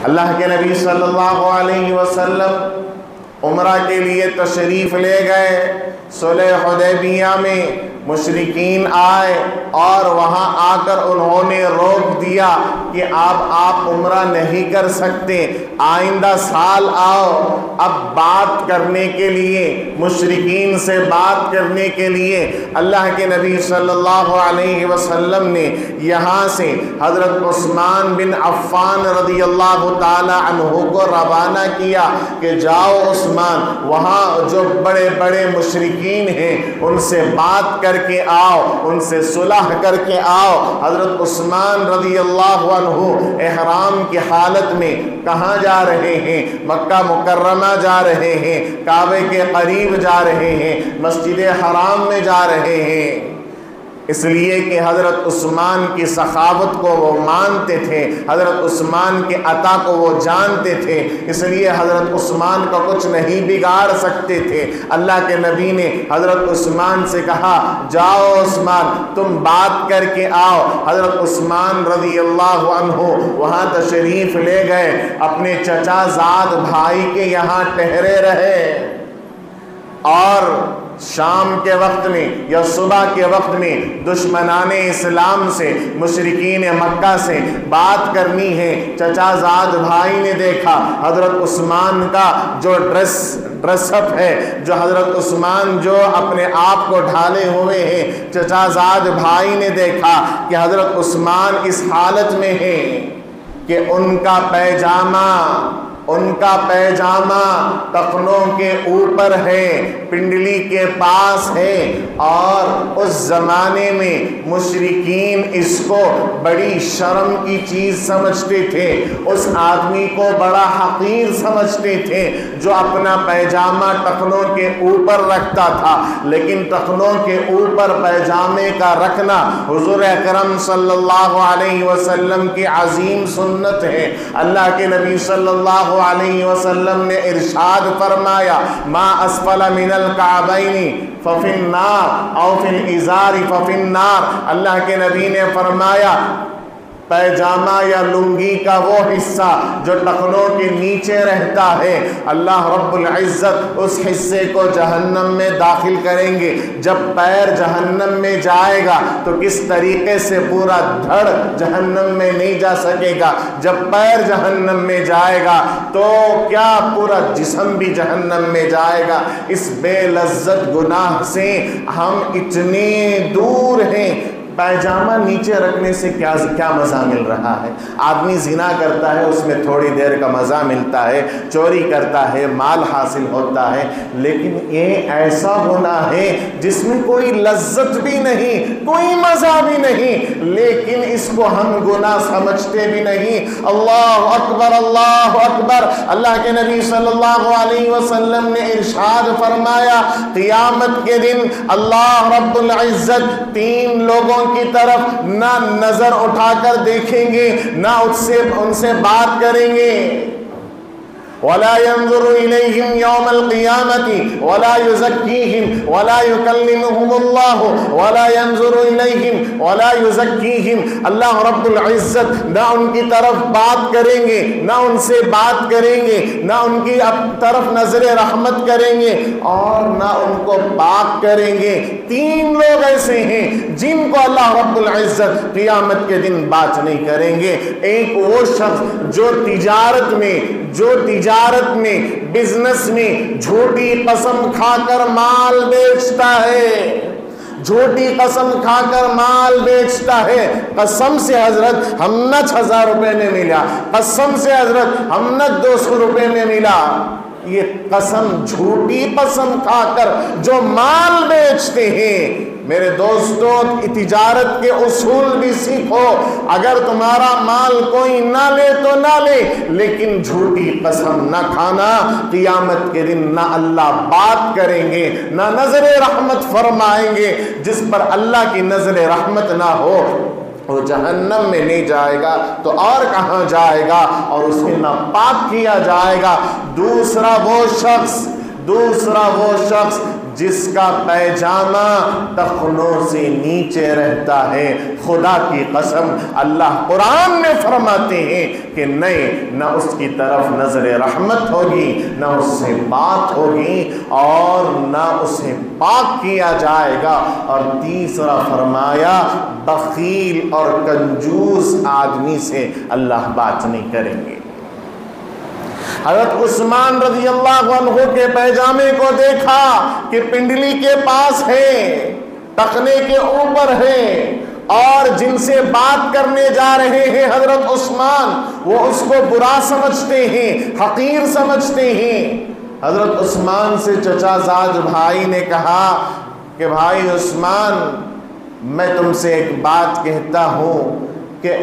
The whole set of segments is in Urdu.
اللہ کے نبی صلی اللہ علیہ وسلم عمرہ کے لیے تشریف لے گئے۔ صلح حدیبیہ میں مشرکین آئے اور وہاں آ کر انہوں نے روک دیا کہ آپ عمرہ نہیں کر سکتے، آئندہ سال آؤ۔ اب بات کرنے کے لیے، مشرکین سے بات کرنے کے لیے اللہ کے نبی صلی اللہ علیہ وسلم نے یہاں سے حضرت عثمان بن عفان رضی اللہ تعالی عنہ کو روانہ کیا کہ جاؤ عثمان، وہاں جو بڑے بڑے مشرکین ہیں ان سے بات کر کے آؤ، ان سے صلح کر کے آؤ۔ حضرت عثمان رضی اللہ عنہ احرام کی حالت میں کہاں جا رہے ہیں؟ مکہ مکرمہ جا رہے ہیں، کعبے کے قریب جا رہے ہیں، مسجد حرام میں جا رہے ہیں، اس لیے کہ حضرت عثمان کی سخاوت کو وہ مانتے تھے، حضرت عثمان کے عطا کو وہ جانتے تھے، اس لیے حضرت عثمان کا کچھ نہیں بگاڑ سکتے تھے۔ اللہ کے نبی نے حضرت عثمان سے کہا جاؤ عثمان تم بات کر کے آؤ۔ حضرت عثمان رضی اللہ عنہ وہاں تشریف لے گئے، اپنے چچا زاد بھائی کے یہاں ٹھہرے رہے، اور شام کے وقت میں یا صبح کے وقت میں دشمنان اسلام سے، مشرکین مکہ سے بات کرنی ہے۔ چچا زاد بھائی نے دیکھا حضرت عثمان کا جو ڈریس اپ ہے، جو حضرت عثمان جو اپنے آپ کو ڈھالے ہوئے ہیں، چچا زاد بھائی نے دیکھا کہ حضرت عثمان اس حالت میں ہے کہ ان کا پیجامہ ٹخنوں کے اوپر ہے، پنڈلی کے پاس ہے، اور اس زمانے میں مشرکین اس کو بڑی شرم کی چیز سمجھتے تھے، اس آدمی کو بڑا حقیر سمجھتے تھے جو اپنا پیجامہ ٹخنوں کے اوپر رکھتا تھا۔ لیکن ٹخنوں کے اوپر پیجامے کا رکھنا حضور اکرم صلی اللہ علیہ وسلم کی عظیم سنت ہے۔ اللہ کے نبی صلی اللہ علیہ وسلم نے ارشاد فرمایا ما اسفل من الکعبین ففی النار او فی الازار ففی النار۔ اللہ کے نبی نے فرمایا پیجامہ یا لنگی کا وہ حصہ جو ٹخنوں کے نیچے رہتا ہے، اللہ رب العزت اس حصے کو جہنم میں داخل کریں گے۔ جب پیر جہنم میں جائے گا تو کس طریقے سے پورا دھڑ جہنم میں نہیں جا سکے گا، جب پیر جہنم میں جائے گا تو کیا پورا جسم بھی جہنم میں جائے گا۔ اس بے لذت گناہ سے ہم اتنے دور ہیں۔ پیجامہ نیچے رکھنے سے کیا مزہ مل رہا ہے؟ آدمی زنا کرتا ہے، اس میں تھوڑی دیر کا مزہ ملتا ہے، چوری کرتا ہے، مال حاصل ہوتا ہے، لیکن یہ ایسا گناہ ہے جس میں کوئی لذت بھی نہیں، کوئی مزہ بھی نہیں، لیکن اس کو ہم گناہ سمجھتے بھی نہیں۔ اللہ اکبر، اللہ اکبر۔ اللہ کے نبی صلی اللہ علیہ وسلم نے ارشاد فرمایا قیامت کے دن اللہ رب العزت تین لوگوں کی طرف نہ نظر اٹھا کر دیکھیں گے، نہ ان سے بات کریں گے۔ ولا ينظر إليهم يوم القيامة ولا يزكيهم ولا يكلمهم الله ولا ينظر إليهم ولا يزكيهم۔ اللہ رب العزت نہ ان کی طرف بات کریں گے، نہ ان سے بات کریں گے، نہ ان کی طرف نظر رحمت کریں گے، اور نہ ان کو پاک کریں گے۔ تین لوگ ایسے ہیں جن کو اللہ رب العزت قیامت کے دن بات نہیں کریں گے۔ ایک وہ شخص جو تجارت میں بزنس میں جھوٹی قسم کھا کر مال بیچتا ہے، جھوٹی قسم کھا کر مال بیچتا ہے، قسم سے حضرت ہم نے 1000 روپے میں ملا، قسم سے حضرت ہم نے 200 روپے میں ملا، یہ قسم جھوٹی قسم کھا کر جو مال بیچتے ہیں۔ میرے دوستو تجارت کے اصول بھی سیکھو، اگر تمہارا مال کوئی نہ لے تو نہ لے، لیکن جھوٹی قسم نہ کھانا۔ قیامت کے دن نہ اللہ بات کریں گے، نہ نظر رحمت فرمائیں گے۔ جس پر اللہ کی نظر رحمت نہ ہو وہ جہنم میں نہیں جائے گا تو اور کہاں جائے گا، اور اسے نہ پاک کیا جائے گا۔ دوسرا وہ شخص جس کا پیجامہ ٹخنوں سے نیچے رہتا ہے، خدا کی قسم اللہ قرآن میں فرماتے ہیں کہ نہیں، نہ اس کی طرف نظر رحمت ہوگی، نہ اس سے بات ہوگی، اور نہ اسے پاک کیا جائے گا۔ اور تیسرا فرمایا بخیل اور کنجوس آدمی سے اللہ بات نہیں کریں گے۔ حضرت عثمان رضی اللہ عنہ کے پیجامے کو دیکھا کہ پنڈلی کے پاس ہے، ٹخنے کے اوپر ہے، اور جن سے بات کرنے جا رہے ہیں حضرت عثمان، وہ اس کو برا سمجھتے ہیں، حقیر سمجھتے ہیں۔ حضرت عثمان سے چچا زاد بھائی نے کہا کہ بھائی عثمان، میں تم سے ایک بات کہتا ہوں کہ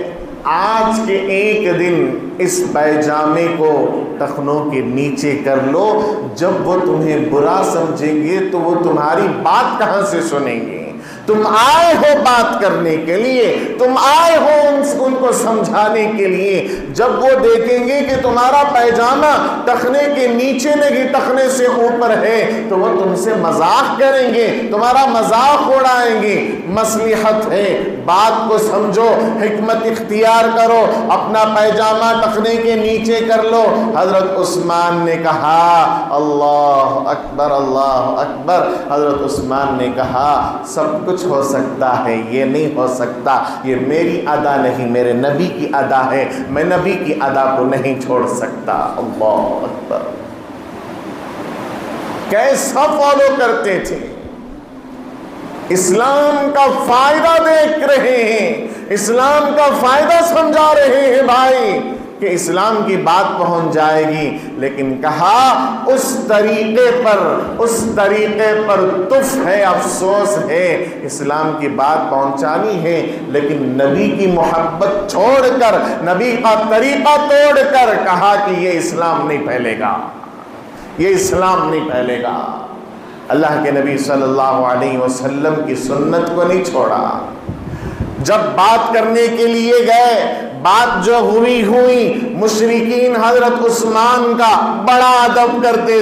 آج کے ایک دن اس پیجامے کو ٹخنوں کے نیچے کر لو، جب وہ تمہیں برا سمجھیں گے تو وہ تمہاری بات کہاں سے سنیں گے؟ تم آئے ہو بات کرنے کے لیے، تم آئے ہو ان کو سمجھانے کے لیے۔ جب وہ دیکھیں گے کہ تمہارا پیجامہ ٹخنے کے نیچے نہیں ٹخنے سے اوپر ہے تو وہ تم سے مذاق کریں گے، تمہارا مذاق اڑائیں گے۔ مصلحت ہے، بات کو سمجھو، حکمت اختیار کرو، اپنا پیجامہ ٹخنے کے نیچے کر لو۔ حضرت عثمان نے کہا اللہ اکبر اللہ اکبر۔ حضرت عثمان نے کہا سب کچھ ہو سکتا ہے، یہ نہیں ہو سکتا، یہ میری ادا نہیں، میرے نبی کی ادا ہے، میں نبی کی ادا کو نہیں چھوڑ سکتا۔ اللہ اکبر، کیسا فالو کرتے تھے، اسلام کا فائدہ دیکھ رہے ہیں، اسلام کا فائدہ سمجھا رہے ہیں بھائی کہ اسلام کی بات پہنچ جائے گی، لیکن کہا اس طریقے پر تف ہے، افسوس ہے، اسلام کی بات پہنچانی ہے لیکن نبی کی محبت چھوڑ کر، نبی کا طریقہ توڑ کر کہا کہ یہ اسلام نہیں پھیلے گا، یہ اسلام نہیں پھیلے گا۔ اللہ کے نبی صلی اللہ علیہ وسلم کی سنت کو نہیں چھوڑا۔ جب بات کرنے کے لیے گئے، بات جو ہوئی، مشرکین حضرت عثمان کا بڑا ادب کرتے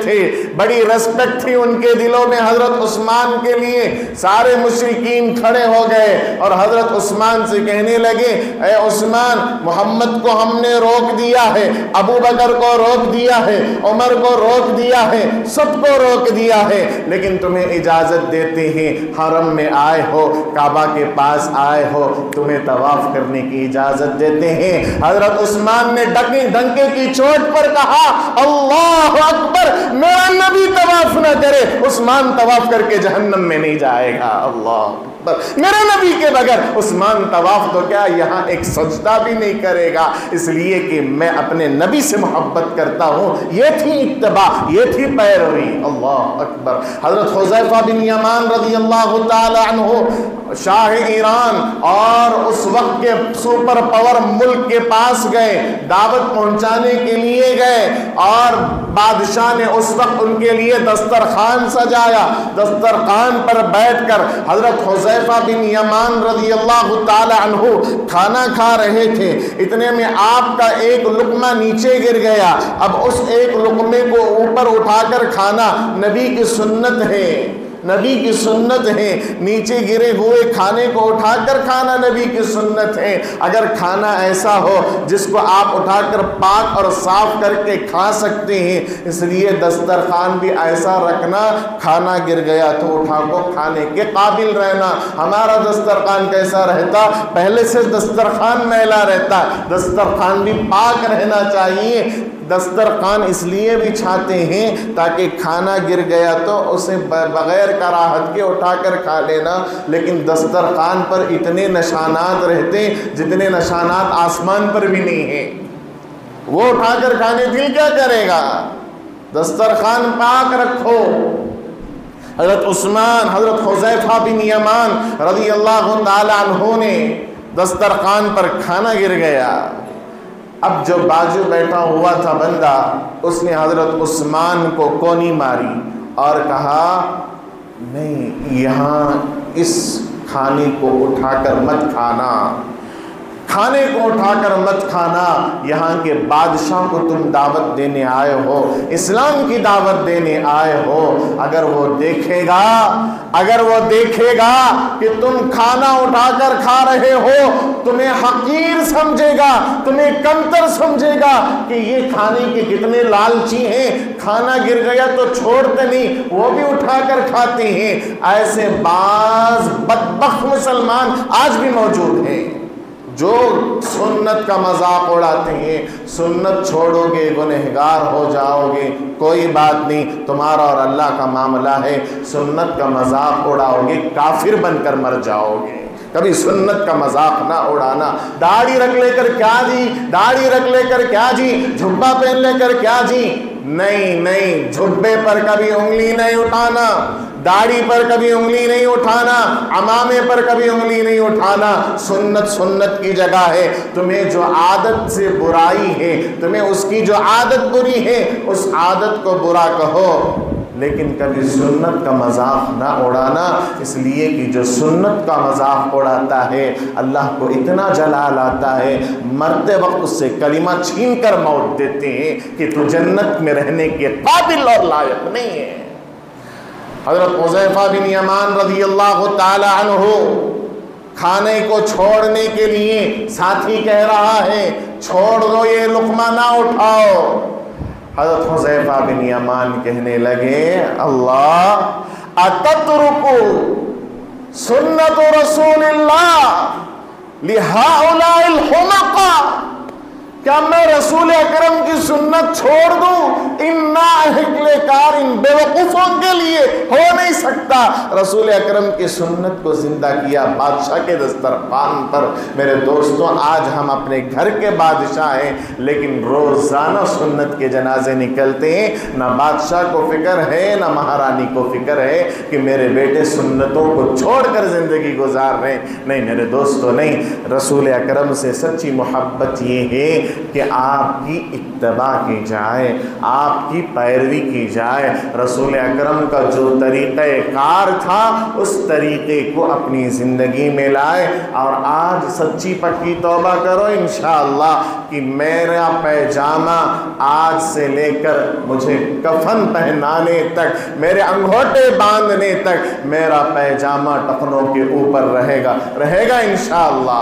تھے، بڑی ریسپیکٹ تھی ان کے دلوں میں حضرت عثمان کے لیے۔ سارے مشرکین کھڑے ہو گئے اور حضرت عثمان سے کہنے لگے اے عثمان، محمد کو ہم نے روک دیا ہے، ابو بکر کو روک دیا ہے، عمر کو روک دیا ہے، سب کو روک دیا ہے، لیکن تمہیں اجازت دیتے ہیں، حرم میں آئے ہو، کعبہ کے پاس آئے ہو، تمہیں طواف کرنے کی اجازت دیتے ہیں۔ حضرت عثمان نے ڈنکے کی چوٹ پر کہا اللہ اکبر، میرا نبی طواف نہ کرے، عثمان طواف کر کے جہنم میں نہیں جائے گا۔ اللہ اکبر، میرے نبی کے بغیر عثمان طواف تو کیا یہاں ایک سجدہ بھی نہیں کرے گا، اس لیے کہ میں اپنے نبی سے محبت کرتا ہوں۔ یہ تھی اتباع، یہ تھی پیروی۔ اللہ اکبر۔ حضرت حذیفہ بن یمان رضی اللہ تعالی عنہ شاہ ایران اور اس وقت کے سپر پاور ملک کے پاس گئے، دعوت پہنچانے کے لیے گئے، اور بادشاہ نے اس وقت ان کے لیے دسترخوان سجایا۔ دسترخوان پر بیٹھ کر حضرت حذیفہ بن یمان رضی اللہ تعالی عنہ کھانا کھا رہے تھے، اتنے میں آپ کا ایک لقمہ نیچے گر گیا۔ اب اس ایک لقمے کو اوپر اٹھا کر کھانا نبی کی سنت ہے، نبی کی سنت ہے، نیچے گرے ہوئے کھانے کو اٹھا کر کھانا نبی کی سنت ہے۔ اگر کھانا ایسا ہو جس کو آپ اٹھا کر پاک اور صاف کر کے کھا سکتے ہیں، اس لیے دسترخوان بھی ایسا رکھنا، کھانا گر گیا تو اٹھا کو کھانے کے قابل رہنا۔ ہمارا دسترخوان کیسا رہتا؟ پہلے سے دسترخوان میلا رہتا، دسترخوان بھی پاک رہنا چاہیے۔ دسترخوان اس لیے بچھاتے ہیں تاکہ کھانا گر گیا تو اسے بغیر کراہت کے اٹھا کر کھا لینا، لیکن دسترخوان پر اتنے نشانات رہتے جتنے نشانات آسمان پر بھی نہیں ہیں، وہ اٹھا کر کھانے دل کیا کرے گا؟ دسترخوان پاک رکھو۔ حضرت عثمان، حضرت حذیفہ بن یمان رضی اللہ تعالی عنہ نے دسترخوان پر کھانا گر گیا۔ اب جو بازو بیٹھا ہوا تھا بندہ، اس نے حضرت عثمان کو کونی ماری اور کہا نہیں، یہاں اس کھانے کو اٹھا کر مت کھانا، کھانے کو اٹھا کر مت کھانا، یہاں کے بادشاہ کو تم دعوت دینے آئے ہو، اسلام کی دعوت دینے آئے ہو، اگر وہ دیکھے گا کہ تم کھانا اٹھا کر کھا رہے ہو، تمہیں حقیر سمجھے گا، تمہیں کمتر سمجھے گا کہ یہ کھانے کے کتنے لالچی ہیں، کھانا گر گیا تو چھوڑتے نہیں، وہ بھی اٹھا کر کھاتے ہیں۔ ایسے بعض بدبخت مسلمان آج بھی موجود ہیں جو سنت کا مذاق اڑاتے ہیں۔ سنت چھوڑو گے گنہگار ہو جاؤ گے، کوئی بات نہیں، تمہارا اور اللہ کا معاملہ ہے، سنت کا مذاق اڑاؤ گے کافر بن کر مر جاؤ گے۔ کبھی سنت کا مذاق نہ اڑانا۔ داڑھی رکھ لے کر کیا جی، داڑھی رکھ لے کر کیا جی، جھبا پہن لے کر کیا جی، نہیں، جھبے پر کبھی انگلی نہیں اٹھانا، داڑھی پر کبھی انگلی نہیں اٹھانا، عمامے پر کبھی انگلی نہیں اٹھانا۔ سنت کی جگہ ہے۔ تمہیں جو عادت سے برائی ہے، تمہیں اس کی جو عادت بری ہے، اس عادت کو برا کہو، لیکن کبھی سنت کا مذاق نہ اڑانا، اس لیے کہ جو سنت کا مذاق اڑاتا ہے اللہ کو اتنا جلال آتا ہے، مرتے وقت اس سے کلمہ چھین کر موت دیتے ہیں کہ تو جنت میں رہنے کے قابل اور لائق نہیں ہے۔ حضرت حذیفہ بن یمان رضی اللہ تعالی عنہ کھانے کو چھوڑنے کے لیے ساتھی کہہ رہا ہے چھوڑ دو، یہ لقمہ نہ اٹھاؤ۔ حضرت حذیفہ بن یمان کہنے لگے اللہ اتترکو سنت رسول اللہ لہؤلاء الحمقى، کیا میں رسول اکرم کی سنت چھوڑ دوں ان نااہل کار، ان بیوقوفوں کے لیے؟ ہو نہیں سکتا۔ رسول اکرم کی سنت کو زندہ کیا بادشاہ کے دسترخوان پر۔ میرے دوستوں، آج ہم اپنے گھر کے بادشاہ ہیں لیکن روزانہ سنت کے جنازے نکلتے ہیں، نہ بادشاہ کو فکر ہے نہ مہارانی کو فکر ہے کہ میرے بیٹے سنتوں کو چھوڑ کر زندگی گزار رہے ہیں۔ نہیں میرے دوستوں، نہیں، رسول اکرم سے سچی محبت یہ ہے کہ آپ کی اتباع کی جائے، آپ کی پیروی کی جائے، رسول اکرم کا جو طریقہ کار تھا اس طریقے کو اپنی زندگی میں لائے۔ اور آج سچی پکی توبہ کرو انشاءاللہ کہ میرا پیجامہ آج سے لے کر مجھے کفن پہنانے تک، میرے انگوٹھے باندھنے تک میرا پیجامہ ٹخنوں کے اوپر رہے گا انشاءاللہ۔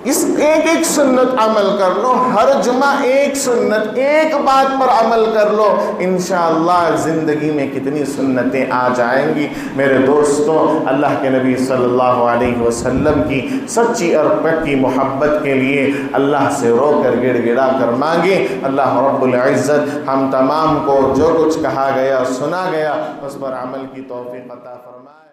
اس ایک سنت عمل کر لو، ہر جمعہ ایک سنت، ایک بات پر عمل کر لو، انشاءاللہ زندگی میں کتنی سنتیں آ جائیں گی۔ میرے دوستوں، اللہ کے نبی صلی اللہ علیہ وسلم کی سچی اور پکی محبت کے لیے اللہ سے رو کر گڑ گڑا کر مانگے۔ اللہ رب العزت ہم تمام کو جو کچھ کہا گیا سنا گیا اس پر عمل کی توفیق عطا فرمائے۔